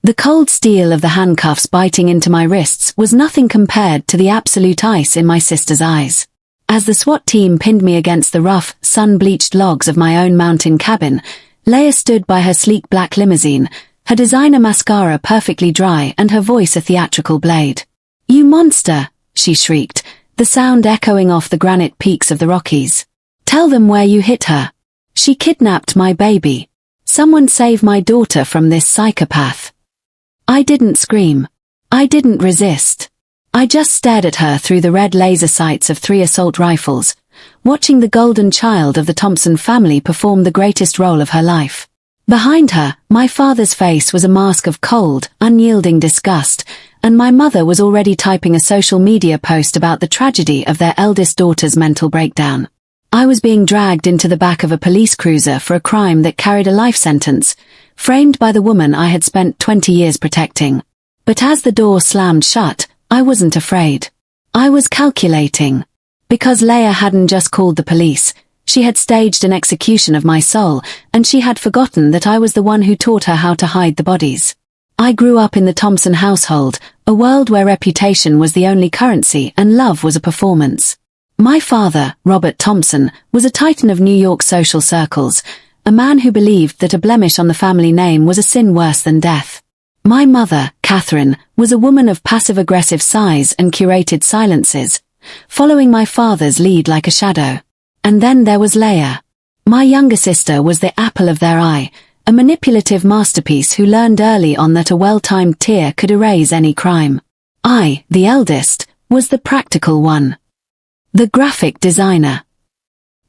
The cold steel of the handcuffs biting into my wrists was nothing compared to the absolute ice in my sister's eyes. As the SWAT team pinned me against the rough, sun-bleached logs of my own mountain cabin, Laya stood by her sleek black limousine, her designer mascara perfectly dry and her voice a theatrical blade. "You monster!" she shrieked, the sound echoing off the granite peaks of the Rockies. "Tell them where you hit her. She kidnapped my baby. Someone save my daughter from this psychopath." I didn't scream. I didn't resist. I just stared at her through the red laser sights of 3 assault rifles, watching the golden child of the Thompson family perform the greatest role of her life. Behind her, my father's face was a mask of cold, unyielding disgust, and my mother was already typing a social media post about the tragedy of their eldest daughter's mental breakdown. I was being dragged into the back of a police cruiser for a crime that carried a life sentence, framed by the woman I had spent 20 years protecting. But as the door slammed shut, I wasn't afraid. I was calculating. Because Laya hadn't just called the police, she had staged an execution of my soul, and she had forgotten that I was the one who taught her how to hide the bodies. I grew up in the Thompson household, a world where reputation was the only currency and love was a performance. My father, Robert Thompson, was a titan of New York social circles, a man who believed that a blemish on the family name was a sin worse than death. My mother, Catherine, was a woman of passive-aggressive sighs and curated silences, following my father's lead like a shadow. And then there was Laya. My younger sister was the apple of their eye, a manipulative masterpiece who learned early on that a well-timed tear could erase any crime. I, the eldest, was the practical one. The graphic designer.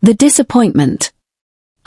The disappointment.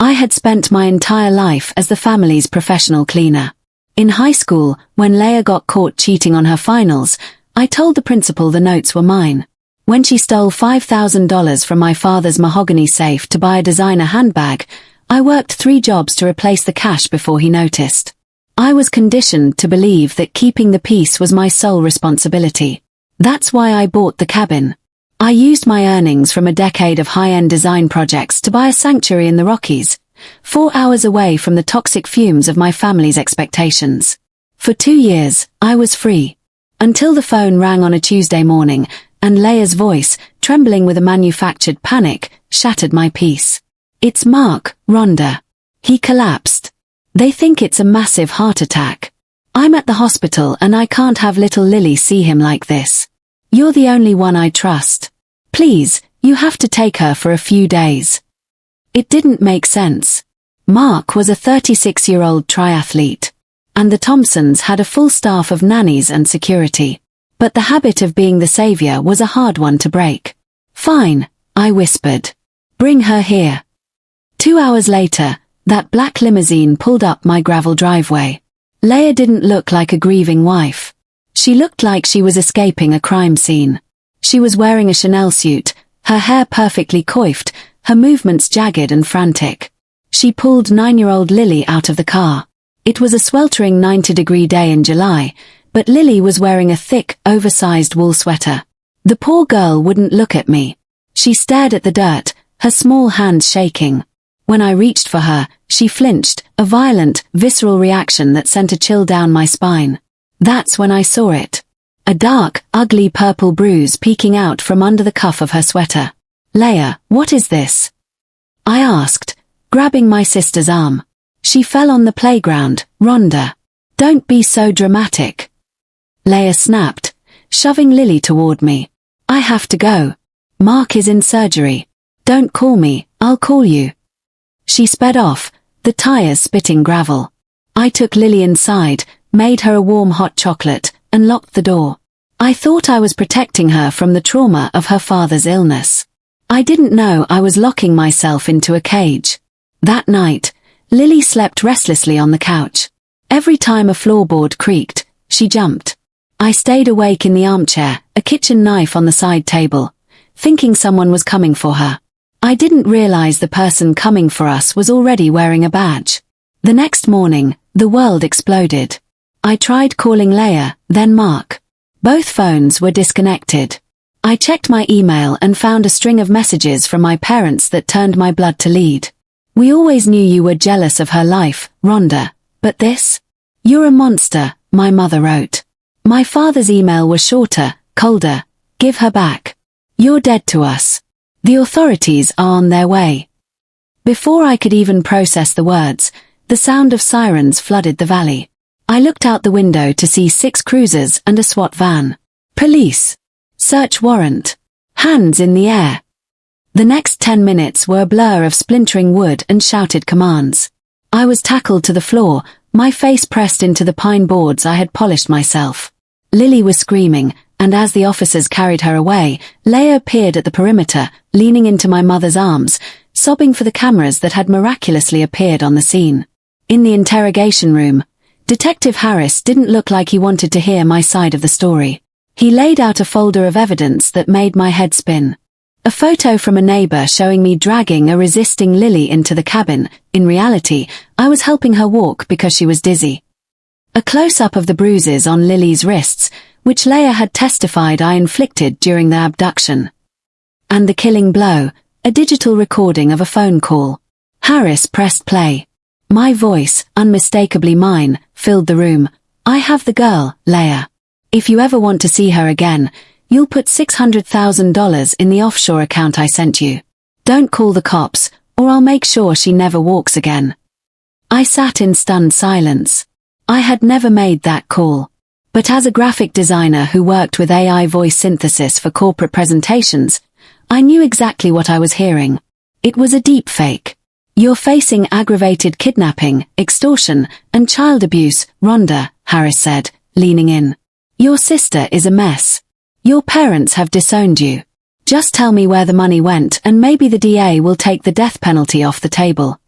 I had spent my entire life as the family's professional cleaner. In high school, when Laya got caught cheating on her finals, I told the principal the notes were mine. When she stole $5,000 from my father's mahogany safe to buy a designer handbag, I worked 3 jobs to replace the cash before he noticed. I was conditioned to believe that keeping the peace was my sole responsibility. That's why I bought the cabin. I used my earnings from a decade of high-end design projects to buy a sanctuary in the Rockies, 4 hours away from the toxic fumes of my family's expectations. For 2 years, I was free. Until the phone rang on a Tuesday morning, and Laya's voice, trembling with a manufactured panic, shattered my peace. "It's Mark, Rhonda. He collapsed. They think it's a massive heart attack. I'm at the hospital and I can't have little Lily see him like this. You're the only one I trust. Please, you have to take her for a few days." It didn't make sense. Mark was a 36-year-old triathlete, and the Thompsons had a full staff of nannies and security. But the habit of being the savior was a hard one to break. "Fine," I whispered. "Bring her here." 2 hours later, that black limousine pulled up my gravel driveway. Laya didn't look like a grieving wife. She looked like she was escaping a crime scene. She was wearing a Chanel suit, her hair perfectly coiffed, her movements jagged and frantic. She pulled 9-year-old Lily out of the car. It was a sweltering 90-degree day in July, but Lily was wearing a thick, oversized wool sweater. The poor girl wouldn't look at me. She stared at the dirt, her small hands shaking. When I reached for her, she flinched, a violent, visceral reaction that sent a chill down my spine. That's when I saw it. A dark, ugly purple bruise peeking out from under the cuff of her sweater. "Laya, what is this?" I asked, grabbing my sister's arm. "She fell on the playground, Rhonda. Don't be so dramatic." Laya snapped, shoving Lily toward me. "I have to go. Mark is in surgery. Don't call me, I'll call you." She sped off, the tires spitting gravel. I took Lily inside, made her a warm hot chocolate, and locked the door. I thought I was protecting her from the trauma of her father's illness. I didn't know I was locking myself into a cage. That night, Lily slept restlessly on the couch. Every time a floorboard creaked, she jumped. I stayed awake in the armchair, a kitchen knife on the side table, thinking someone was coming for her. I didn't realize the person coming for us was already wearing a badge. The next morning, the world exploded. I tried calling Laya, then Mark. Both phones were disconnected. I checked my email and found a string of messages from my parents that turned my blood to lead. "We always knew you were jealous of her life, Rhonda, but this? You're a monster, my mother wrote. My father's email was shorter, colder. Give her back. You're dead to us. The authorities are on their way. Before I could even process the words, the sound of sirens flooded the valley. I looked out the window to see 6 cruisers and a SWAT van. Police. Search warrant. Hands in the air. The next 10 minutes were a blur of splintering wood and shouted commands. I was tackled to the floor, my face pressed into the pine boards I had polished myself. Lily was screaming, and as the officers carried her away, Laya appeared at the perimeter, leaning into my mother's arms, sobbing for the cameras that had miraculously appeared on the scene. In the interrogation room, Detective Harris didn't look like he wanted to hear my side of the story. He laid out a folder of evidence that made my head spin. A photo from a neighbor showing me dragging a resisting Lily into the cabin. In reality, I was helping her walk because she was dizzy. A close-up of the bruises on Lily's wrists, which Laya had testified I inflicted during the abduction. And the killing blow, a digital recording of a phone call. Harris pressed play. My voice, unmistakably mine, filled the room. I have the girl, Laya. If you ever want to see her again, you'll put $600,000 in the offshore account I sent you. Don't call the cops, or I'll make sure she never walks again. I sat in stunned silence. I had never made that call. But as a graphic designer who worked with AI voice synthesis for corporate presentations, I knew exactly what I was hearing. It was a deep fake. You're facing aggravated kidnapping, extortion, and child abuse, Rhonda, Harris said, leaning in. Your sister is a mess. Your parents have disowned you. Just tell me where the money went and maybe the DA will take the death penalty off the table.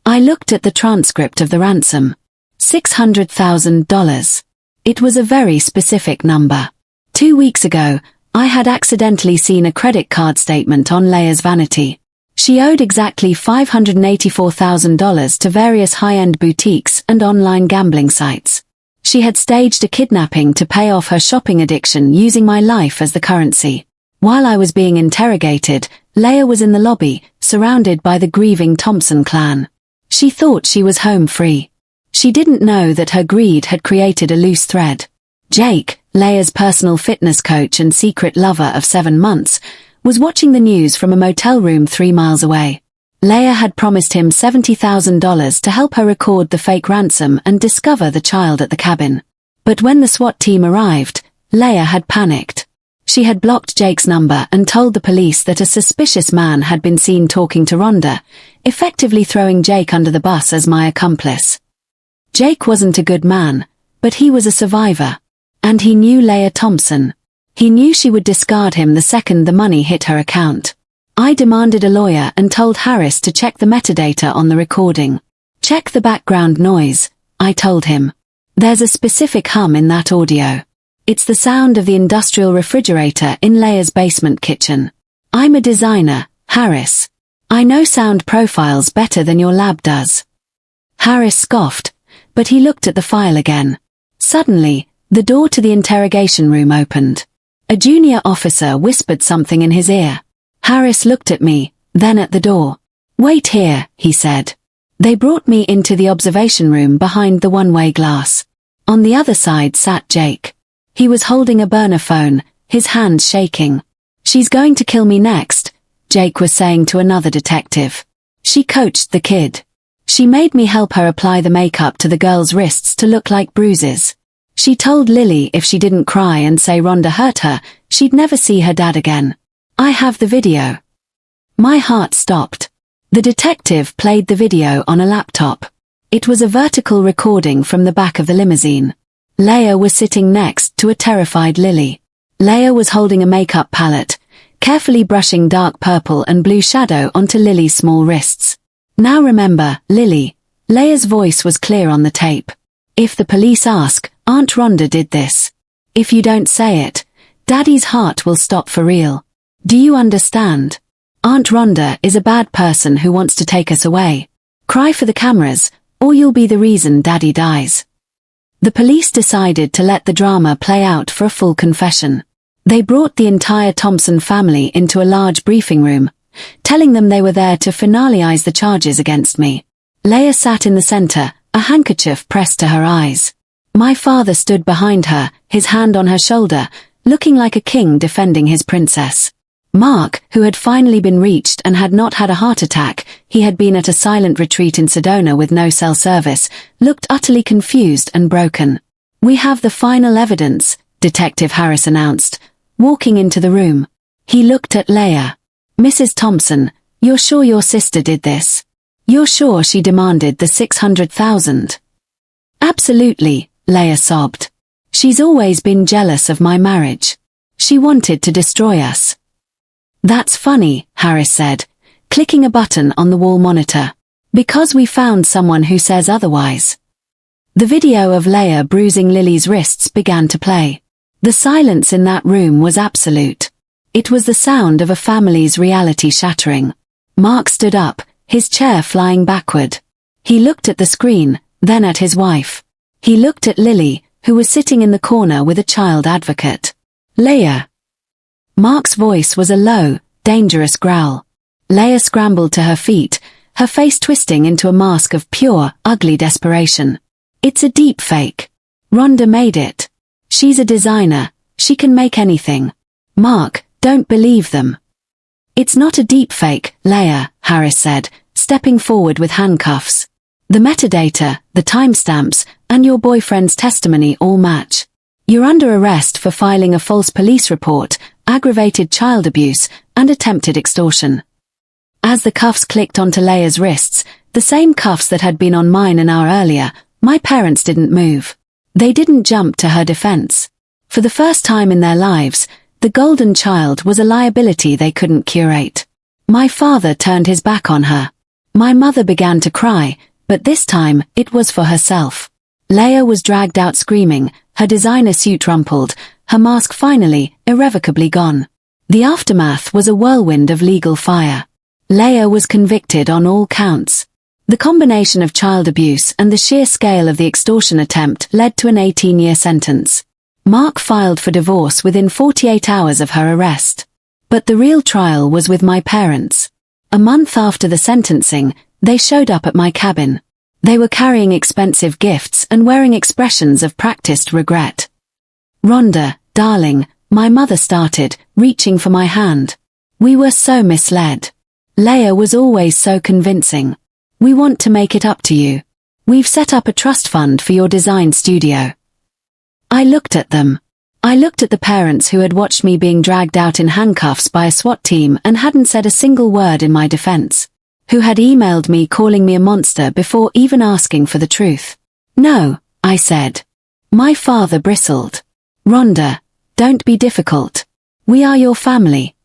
I looked at the transcript of the ransom. $600,000. It was a very specific number. 2 weeks ago, I had accidentally seen a credit card statement on Laya's vanity. She owed exactly $584,000 to various high-end boutiques and online gambling sites. She had staged a kidnapping to pay off her shopping addiction using my life as the currency. While I was being interrogated, Laya was in the lobby, surrounded by the grieving Thompson clan. She thought she was home free. She didn't know that her greed had created a loose thread. Jake, Laya's personal fitness coach and secret lover of 7 months, was watching the news from a motel room 3 miles away. Laya had promised him $70,000 to help her record the fake ransom and discover the child at the cabin. But when the SWAT team arrived, Laya had panicked. She had blocked Jake's number and told the police that a suspicious man had been seen talking to Rhonda, effectively throwing Jake under the bus as my accomplice. Jake wasn't a good man, but he was a survivor. And he knew Laya Thompson. He knew she would discard him the second the money hit her account. I demanded a lawyer and told Harris to check the metadata on the recording. Check the background noise, I told him. There's a specific hum in that audio. It's the sound of the industrial refrigerator in Laya's basement kitchen. I'm a designer, Harris. I know sound profiles better than your lab does. Harris scoffed, but he looked at the file again. Suddenly, the door to the interrogation room opened. A junior officer whispered something in his ear. Harris looked at me, then at the door. Wait here, he said. They brought me into the observation room behind the one-way glass. On the other side sat Jake. He was holding a burner phone, his hands shaking. She's going to kill me next, Jake was saying to another detective. She coached the kid. She made me help her apply the makeup to the girl's wrists to look like bruises. She told Lily if she didn't cry and say Rhonda hurt her, she'd never see her dad again. I have the video. My heart stopped. The detective played the video on a laptop. It was a vertical recording from the back of the limousine. Laya was sitting next to a terrified Lily. Laya was holding a makeup palette, carefully brushing dark purple and blue shadow onto Lily's small wrists. Now remember, Lily. Laya's voice was clear on the tape. If the police ask, Aunt Rhonda did this. If you don't say it, Daddy's heart will stop for real. Do you understand? Aunt Rhonda is a bad person who wants to take us away. Cry for the cameras, or you'll be the reason Daddy dies. The police decided to let the drama play out for a full confession. They brought the entire Thompson family into a large briefing room, telling them they were there to finalize the charges against me. Laya sat in the center, a handkerchief pressed to her eyes. My father stood behind her, his hand on her shoulder, looking like a king defending his princess. Mark, who had finally been reached and had not had a heart attack, he had been at a silent retreat in Sedona with no cell service, looked utterly confused and broken. "We have the final evidence," Detective Harris announced, walking into the room. He looked at Laya. "Mrs. Thompson, you're sure your sister did this? You're sure she demanded the $600,000? "Absolutely," Laya sobbed. "She's always been jealous of my marriage. She wanted to destroy us." "That's funny," Harris said, clicking a button on the wall monitor. "Because we found someone who says otherwise." The video of Laya bruising Lily's wrists began to play. The silence in that room was absolute. It was the sound of a family's reality shattering. Mark stood up, his chair flying backward. He looked at the screen, then at his wife. He looked at Lily, who was sitting in the corner with a child advocate. "Laya." Mark's voice was a low, dangerous growl. Laya scrambled to her feet, her face twisting into a mask of pure, ugly desperation. "It's a deep fake. Rhonda made it. She's a designer, she can make anything. Mark, don't believe them." "It's not a deep fake, Laya," Harris said, stepping forward with handcuffs. "The metadata, the timestamps, and your boyfriend's testimony all match. You're under arrest for filing a false police report, aggravated child abuse, and attempted extortion." As the cuffs clicked onto Laya's wrists, the same cuffs that had been on mine an hour earlier, my parents didn't move. They didn't jump to her defense. For the first time in their lives, the golden child was a liability they couldn't curate. My father turned his back on her. My mother began to cry, but this time, it was for herself. Laya was dragged out screaming, her designer suit rumpled, her mask finally, irrevocably gone. The aftermath was a whirlwind of legal fire. Laya was convicted on all counts. The combination of child abuse and the sheer scale of the extortion attempt led to an 18-year sentence. Mark filed for divorce within 48 hours of her arrest. But the real trial was with my parents. A month after the sentencing, they showed up at my cabin. They were carrying expensive gifts and wearing expressions of practiced regret. "Rhonda, darling," my mother started, reaching for my hand. "We were so misled. Laya was always so convincing. We want to make it up to you. We've set up a trust fund for your design studio." I looked at them. I looked at the parents who had watched me being dragged out in handcuffs by a SWAT team and hadn't said a single word in my defense. Who had emailed me calling me a monster before even asking for the truth. "No," I said. My father bristled. "Rhonda, don't be difficult. We are your family."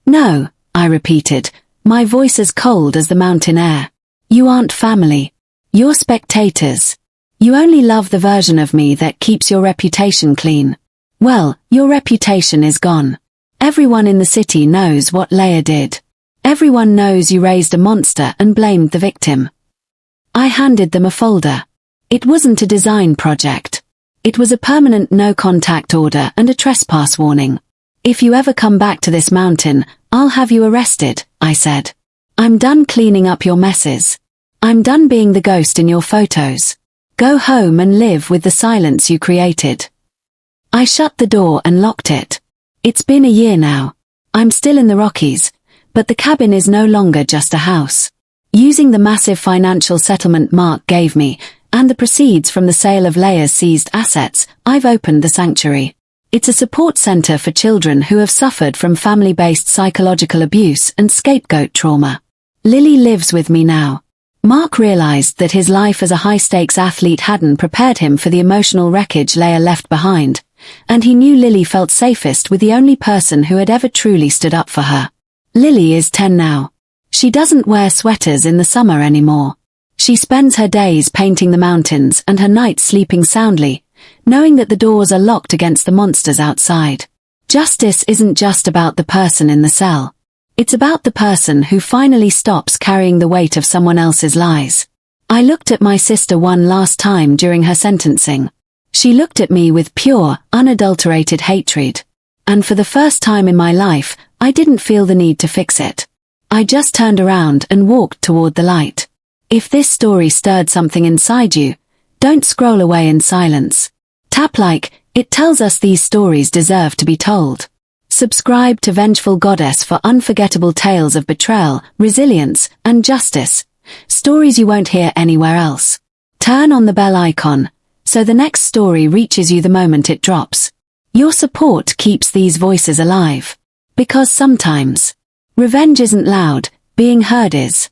"No," I repeated, my voice as cold as the mountain air. "You aren't family. You're spectators. You only love the version of me that keeps your reputation clean. Well, your reputation is gone. Everyone in the city knows what Laya did. Everyone knows you raised a monster and blamed the victim." I handed them a folder. It wasn't a design project. It was a permanent no-contact order and a trespass warning. "If you ever come back to this mountain, I'll have you arrested," I said. "I'm done cleaning up your messes. I'm done being the ghost in your photos. Go home and live with the silence you created." I shut the door and locked it. It's been a year now. I'm still in the Rockies, but the cabin is no longer just a house. Using the massive financial settlement Mark gave me, and the proceeds from the sale of Laya's seized assets, I've opened the sanctuary. It's a support center for children who have suffered from family-based psychological abuse and scapegoat trauma. Lily lives with me now. Mark realized that his life as a high-stakes athlete hadn't prepared him for the emotional wreckage Laya left behind, and he knew Lily felt safest with the only person who had ever truly stood up for her. Lily is 10 now. She doesn't wear sweaters in the summer anymore. She spends her days painting the mountains and her nights sleeping soundly, knowing that the doors are locked against the monsters outside. Justice isn't just about the person in the cell. It's about the person who finally stops carrying the weight of someone else's lies. I looked at my sister one last time during her sentencing. She looked at me with pure, unadulterated hatred. And for the first time in my life, I didn't feel the need to fix it. I just turned around and walked toward the light. If this story stirred something inside you, Don't scroll away in silence. Tap like, it tells us these stories deserve to be told. Subscribe to Vengeful Goddess for unforgettable tales of betrayal, resilience, and justice. Stories you won't hear anywhere else. Turn on the bell icon, so the next story reaches you the moment it drops. Your support keeps these voices alive. Because sometimes, revenge isn't loud, being heard is.